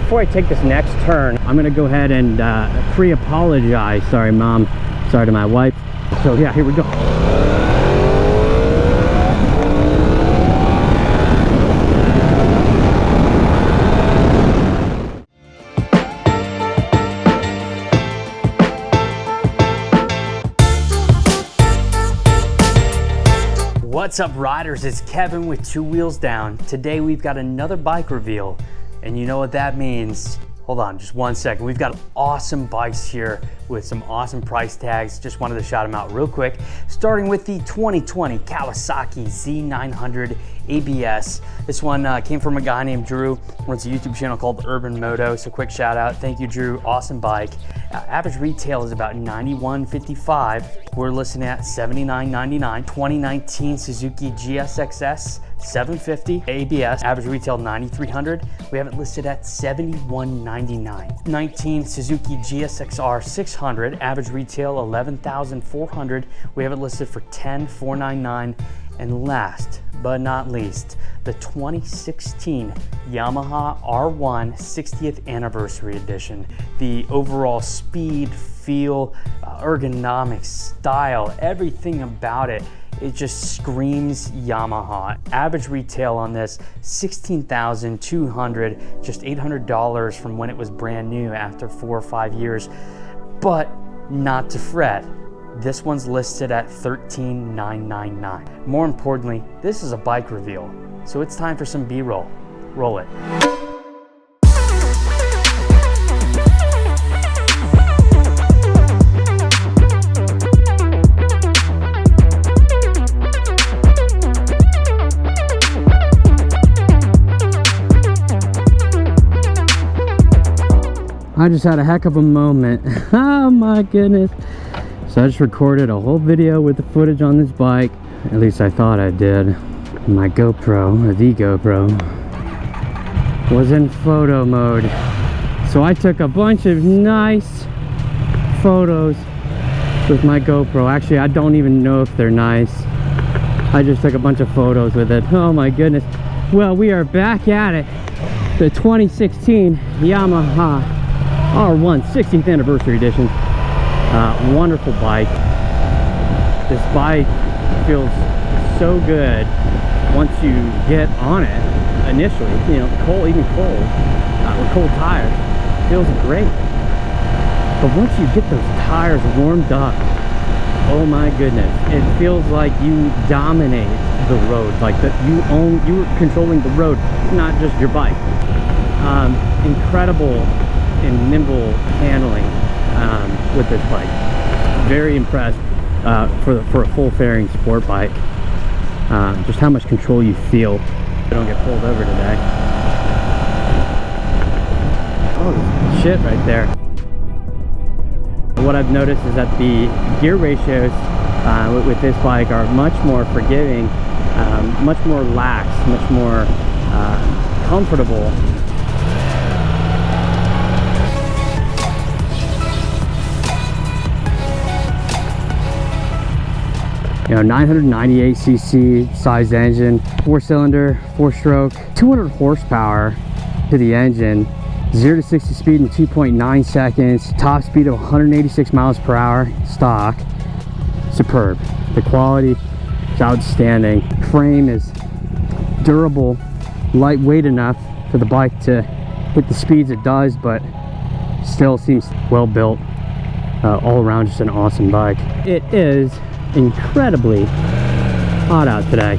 before I take this next turn, I'm gonna go ahead and pre-apologize. Sorry, Mom. Sorry to my wife. So yeah, here we go. What's up, riders? It's Kevin with Two Wheels Down. Today we've got another bike reveal, and you know what that means. Hold on just one second. We've got awesome bikes here with some awesome price tags. Just wanted to shout them out real quick. Starting with the 2020 Kawasaki Z900 ABS. This one came from a guy named Drew, runs a YouTube channel called Urban Moto. So quick shout out. Thank you, Drew. Awesome bike. Average retail is about $91.55. We're listing at $79.99. 2019 Suzuki GSX-S 750 ABS. Average retail $9,300. We have it listed at $71.99. 19 Suzuki GSX-R 600. Average retail $11,400. We have it listed for $10,499. And last but not least, the 2016 Yamaha R1 60th Anniversary Edition. The overall speed, feel, ergonomics, style, everything about it, it just screams Yamaha. Average retail on this, $16,200, just $800 from when it was brand new after 4 or 5 years. But not to fret, this one's listed at $13,999. More importantly, this is a bike reveal, so it's time for some B-roll. Roll it. I just had a heck of a moment. Oh my goodness. So I just recorded a whole video with the footage on this bike. At least I thought I did. My GoPro, the GoPro, was in photo mode. So I took a bunch of nice photos with my GoPro. Actually, I don't even know if they're nice. I just took a bunch of photos with it. Oh my goodness. Well, we are back at it. The 2016 Yamaha R1 60th Anniversary Edition. Wonderful bike. This bike feels so good once you get on it initially, you know, cold, even cold, with cold tires, feels great. But once you get those tires warmed up, oh my goodness, it feels like you dominate the road, like that you're controlling the road, not just your bike. Incredible and nimble handling with this bike. Very impressed for a full fairing sport bike. Just how much control you feel. You don't get pulled over today. Oh, shit right there. What I've noticed is that the gear ratios with this bike are much more forgiving, much more lax, much more comfortable. You know, 998cc size engine, 4-cylinder, 4-stroke, 200 horsepower to the engine, 0 to 60 speed in 2.9 seconds, top speed of 186 miles per hour, stock. Superb. The quality is outstanding. Frame is durable, lightweight enough for the bike to hit the speeds it does, but still seems well built. All around, just an awesome bike. It is incredibly hot out today,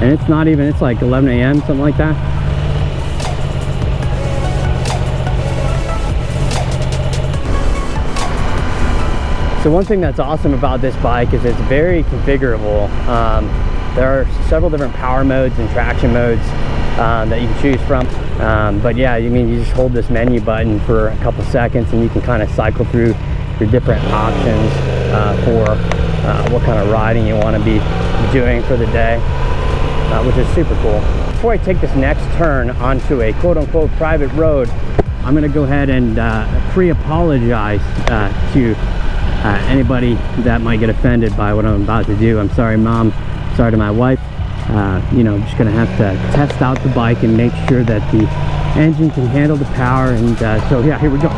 and it's not even, it's like 11 a.m. something like that. So one thing that's awesome about this bike is it's very configurable. There are several different power modes and traction modes that you can choose from, but yeah, you just hold this menu button for a couple seconds and you can kind of cycle through your different options for what kind of riding you want to be doing for the day, which is super cool. Before I take this next turn onto a quote-unquote private road, I'm going to go ahead and pre-apologize to anybody that might get offended by what I'm about to do. I'm sorry, Mom. Sorry to my wife. You know, I'm just going to have to test out the bike and make sure that the engine can handle the power, and so yeah, here we go.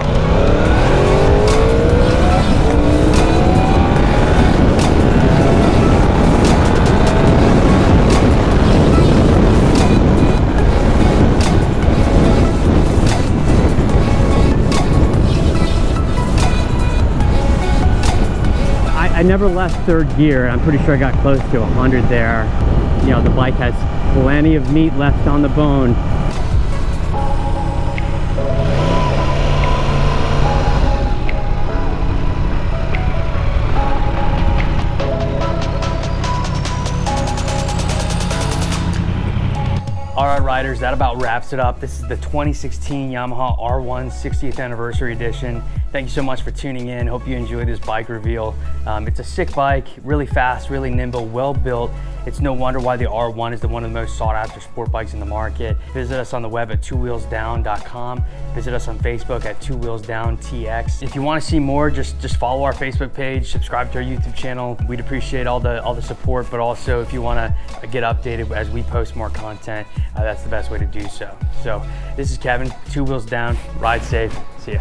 I never left third gear. I'm pretty sure I got close to 100 there. You know, the bike has plenty of meat left on the bone. All right, riders, that about wraps it up. This is the 2016 Yamaha R1 60th Anniversary Edition. Thank you so much for tuning in. Hope you enjoyed this bike reveal. It's a sick bike, really fast, really nimble, well built. It's no wonder why the R1 is one of the most sought after sport bikes in the market. Visit us on the web at twowheelsdown.com. Visit us on Facebook at twowheelsdowntx. If you want to see more, just follow our Facebook page, subscribe to our YouTube channel. We'd appreciate all the support, but also if you want to get updated as we post more content, that's the best way to do so. So this is Kevin, Two Wheels Down. Ride safe. See ya.